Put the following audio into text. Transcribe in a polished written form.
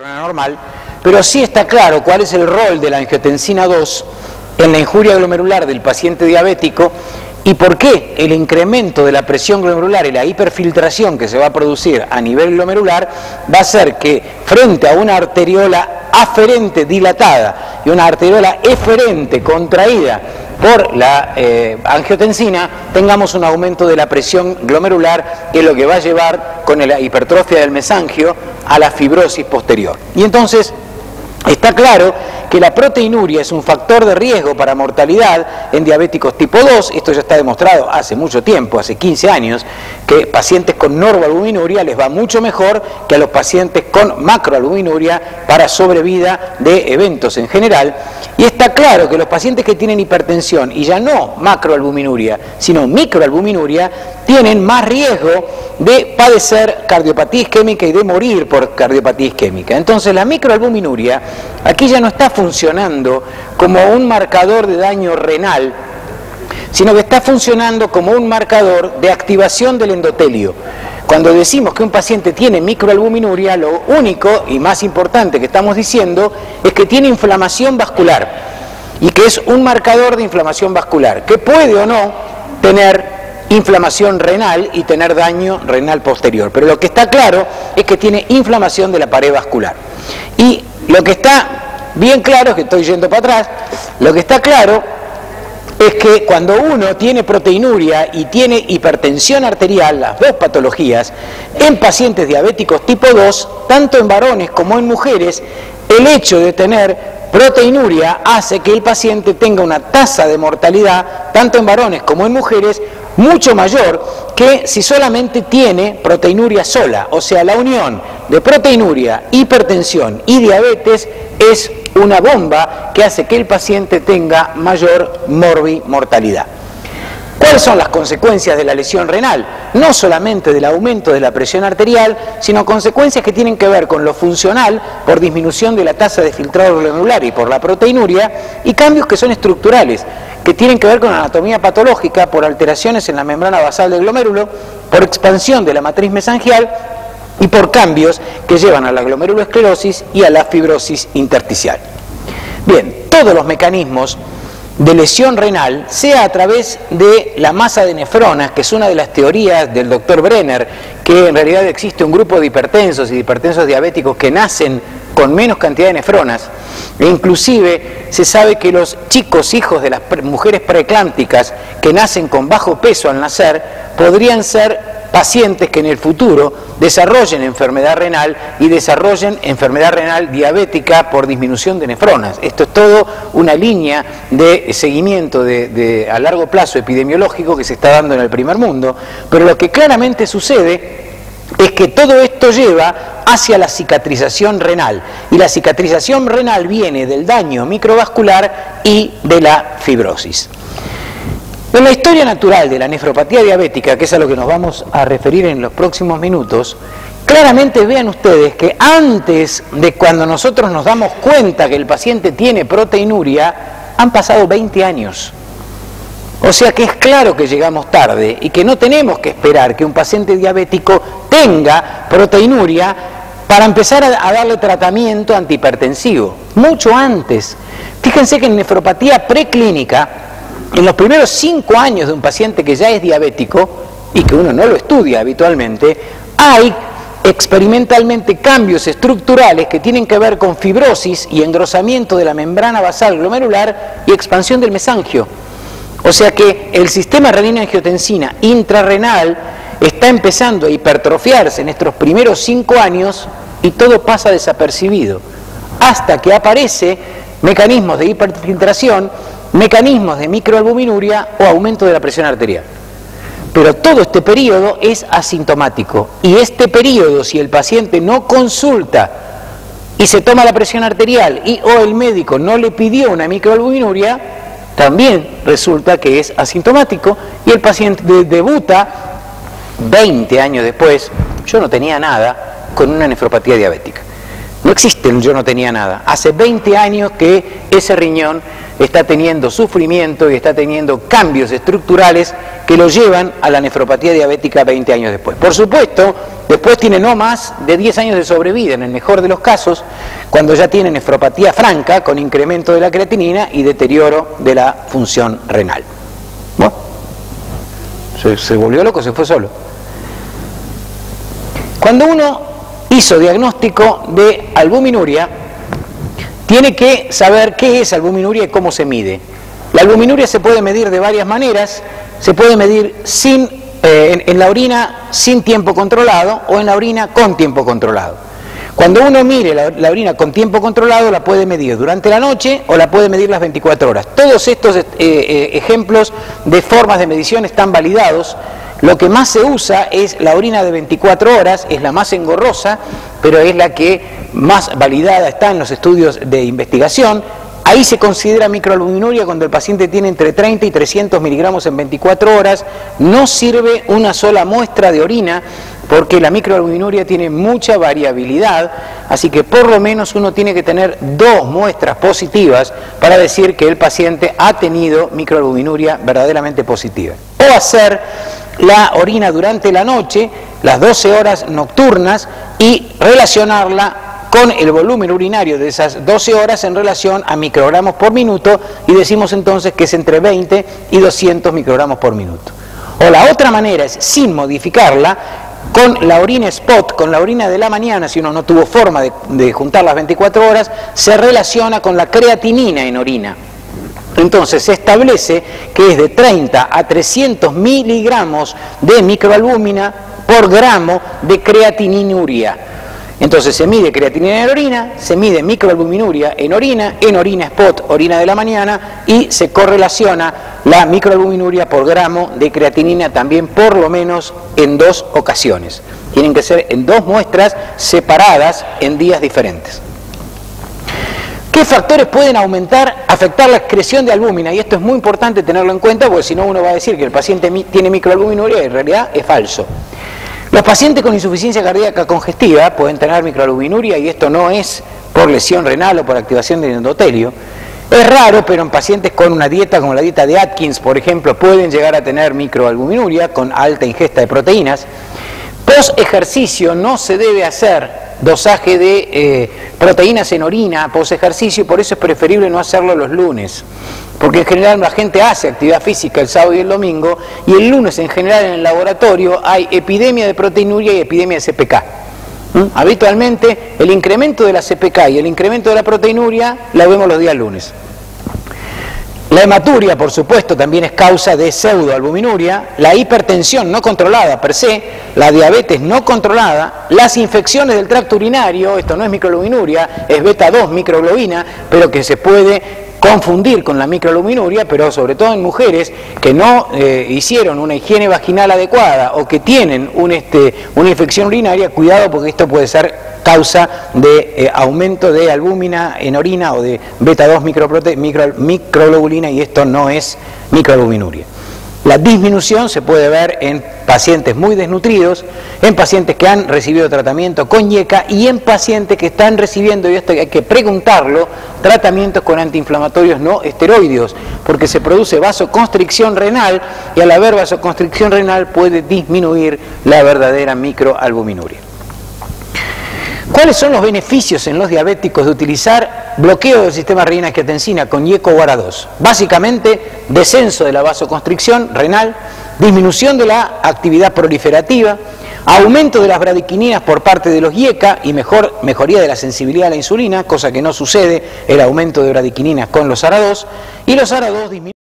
normal, pero sí está claro cuál es el rol de la angiotensina 2 en la injuria glomerular del paciente diabético y por qué el incremento de la presión glomerular y la hiperfiltración que se va a producir a nivel glomerular va a hacer que frente a una arteriola aferente dilatada y una arteriola eferente contraída por la angiotensina tengamos un aumento de la presión glomerular, que es lo que va a llevar con la hipertrofia del mesangio a la fibrosis posterior. Y entonces está claro que la proteinuria es un factor de riesgo para mortalidad en diabéticos tipo 2, esto ya está demostrado hace mucho tiempo, hace 15 años, que pacientes con normoalbuminuria les va mucho mejor que a los pacientes con macroalbuminuria para sobrevida de eventos en general. Y está claro que los pacientes que tienen hipertensión y ya no macroalbuminuria, sino microalbuminuria, tienen más riesgo de padecer cardiopatía isquémica y de morir por cardiopatía isquémica. Entonces la microalbuminuria aquí ya no está funcionando como un marcador de daño renal, sino que está funcionando como un marcador de activación del endotelio. Cuando decimos que un paciente tiene microalbuminuria, lo único y más importante que estamos diciendo es que tiene inflamación vascular y que es un marcador de inflamación vascular, que puede o no tener inflamación renal y tener daño renal posterior. Pero lo que está claro es que tiene inflamación de la pared vascular. Y lo que está bien claro, es que estoy yendo para atrás, lo que está claro es que cuando uno tiene proteinuria y tiene hipertensión arterial, las dos patologías, en pacientes diabéticos tipo 2, tanto en varones como en mujeres, el hecho de tener proteinuria hace que el paciente tenga una tasa de mortalidad, tanto en varones como en mujeres, mucho mayor que si solamente tiene proteinuria sola. O sea, la unión de proteinuria, hipertensión y diabetes es una bomba que hace que el paciente tenga mayor mortalidad. ¿Cuáles son las consecuencias de la lesión renal? No solamente del aumento de la presión arterial, sino consecuencias que tienen que ver con lo funcional, por disminución de la tasa de filtrado glomerular y por la proteinuria, y cambios que son estructurales, que tienen que ver con anatomía patológica, por alteraciones en la membrana basal del glomérulo, por expansión de la matriz mesangial y por cambios que llevan a la glomerulosclerosis y a la fibrosis intersticial. Bien, todos los mecanismos de lesión renal, sea a través de la masa de nefronas, que es una de las teorías del doctor Brenner, que en realidad existe un grupo de hipertensos y de hipertensos diabéticos que nacen con menos cantidad de nefronas, e inclusive se sabe que los chicos hijos de las mujeres preeclámpticas que nacen con bajo peso al nacer podrían ser pacientes que en el futuro desarrollen enfermedad renal y desarrollen enfermedad renal diabética por disminución de nefronas. Esto es todo una línea de seguimiento a largo plazo epidemiológico que se está dando en el primer mundo, pero lo que claramente sucede es que todo esto lleva hacia la cicatrización renal, y la cicatrización renal viene del daño microvascular y de la fibrosis. En la historia natural de la nefropatía diabética, que es a lo que nos vamos a referir en los próximos minutos, claramente vean ustedes que antes de cuando nosotros nos damos cuenta que el paciente tiene proteinuria, han pasado 20 años. O sea que es claro que llegamos tarde y que no tenemos que esperar que un paciente diabético tenga proteinuria para empezar a darle tratamiento antihipertensivo. Mucho antes. Fíjense que en nefropatía preclínica, en los primeros 5 años de un paciente que ya es diabético y que uno no lo estudia habitualmente, hay experimentalmente cambios estructurales que tienen que ver con fibrosis y engrosamiento de la membrana basal glomerular y expansión del mesangio. O sea que el sistema renina-angiotensina intrarrenal está empezando a hipertrofiarse en estos primeros 5 años y todo pasa desapercibido, hasta que aparece mecanismos de hiperfiltración, mecanismos de microalbuminuria o aumento de la presión arterial. Pero todo este periodo es asintomático, y este periodo, si el paciente no consulta y se toma la presión arterial o el médico no le pidió una microalbuminuria, también resulta que es asintomático y el paciente debuta 20 años después. Yo no tenía nada, con una nefropatía diabética. No existe el yo no tenía nada. Hace 20 años que ese riñón está teniendo sufrimiento y está teniendo cambios estructurales que lo llevan a la nefropatía diabética 20 años después. Por supuesto, después tiene no más de 10 años de sobrevida, en el mejor de los casos, cuando ya tiene nefropatía franca, con incremento de la creatinina y deterioro de la función renal. Bueno, se volvió loco, se fue solo. Cuando uno hizo diagnóstico de albuminuria, tiene que saber qué es albuminuria y cómo se mide. La albuminuria se puede medir de varias maneras. Se puede medir en la orina sin tiempo controlado o en la orina con tiempo controlado. Cuando uno mire la orina con tiempo controlado, la puede medir durante la noche o la puede medir las 24 horas. Todos estos ejemplos de formas de medición están validados. Lo que más se usa es la orina de 24 horas, es la más engorrosa, pero es la que más validada está en los estudios de investigación. Ahí se considera microalbuminuria cuando el paciente tiene entre 30 y 300 miligramos en 24 horas. No sirve una sola muestra de orina porque la microalbuminuria tiene mucha variabilidad, así que por lo menos uno tiene que tener 2 muestras positivas para decir que el paciente ha tenido microalbuminuria verdaderamente positiva. O hacer la orina durante la noche, las 12 horas nocturnas, y relacionarla con el volumen urinario de esas 12 horas en relación a microgramos por minuto, y decimos entonces que es entre 20 y 200 microgramos por minuto. O la otra manera es, sin modificarla, con la orina spot, con la orina de la mañana, si uno no tuvo forma de juntar las 24 horas, se relaciona con la creatinina en orina. Entonces se establece que es de 30 a 300 miligramos de microalbúmina por gramo de creatininuria. Entonces se mide creatinina en orina, se mide microalbuminuria en orina spot, orina de la mañana, y se correlaciona la microalbuminuria por gramo de creatinina también por lo menos en 2 ocasiones. Tienen que ser en 2 muestras separadas en días diferentes. ¿Qué factores pueden afectar la excreción de albúmina? Y esto es muy importante tenerlo en cuenta, porque si no uno va a decir que el paciente tiene microalbuminuria y en realidad es falso. Los pacientes con insuficiencia cardíaca congestiva pueden tener microalbuminuria, y esto no es por lesión renal o por activación del endotelio. Es raro, pero en pacientes con una dieta como la dieta de Atkins, por ejemplo, pueden llegar a tener microalbuminuria con alta ingesta de proteínas. Post ejercicio no se debe hacer dosaje de proteínas en orina post ejercicio, por eso es preferible no hacerlo los lunes, porque en general la gente hace actividad física el sábado y el domingo, y el lunes en general en el laboratorio hay epidemia de proteinuria y epidemia de CPK. Habitualmente el incremento de la CPK y el incremento de la proteinuria la vemos los días lunes. La hematuria, por supuesto, también es causa de pseudoalbuminuria, la hipertensión no controlada per se, la diabetes no controlada, las infecciones del tracto urinario, esto no es microalbuminuria, es beta 2 microglobina, pero que se puede confundir con la microalbuminuria, pero sobre todo en mujeres que no hicieron una higiene vaginal adecuada o que tienen una infección urinaria, cuidado, porque esto puede ser causa de aumento de albúmina en orina o de beta 2 microglobulina, y esto no es microalbuminuria. La disminución se puede ver en pacientes muy desnutridos, en pacientes que han recibido tratamiento con IECA y en pacientes que están recibiendo, y esto hay que preguntarlo, tratamientos con antiinflamatorios no esteroideos, porque se produce vasoconstricción renal, y al haber vasoconstricción renal puede disminuir la verdadera microalbuminuria. ¿Cuáles son los beneficios en los diabéticos de utilizar bloqueo del sistema renina-angiotensina con IECA o ARA2? Básicamente, descenso de la vasoconstricción renal, disminución de la actividad proliferativa, aumento de las bradykininas por parte de los IECA y mejoría de la sensibilidad a la insulina, cosa que no sucede el aumento de bradykininas con los ARA2, y los ARA2 disminuyen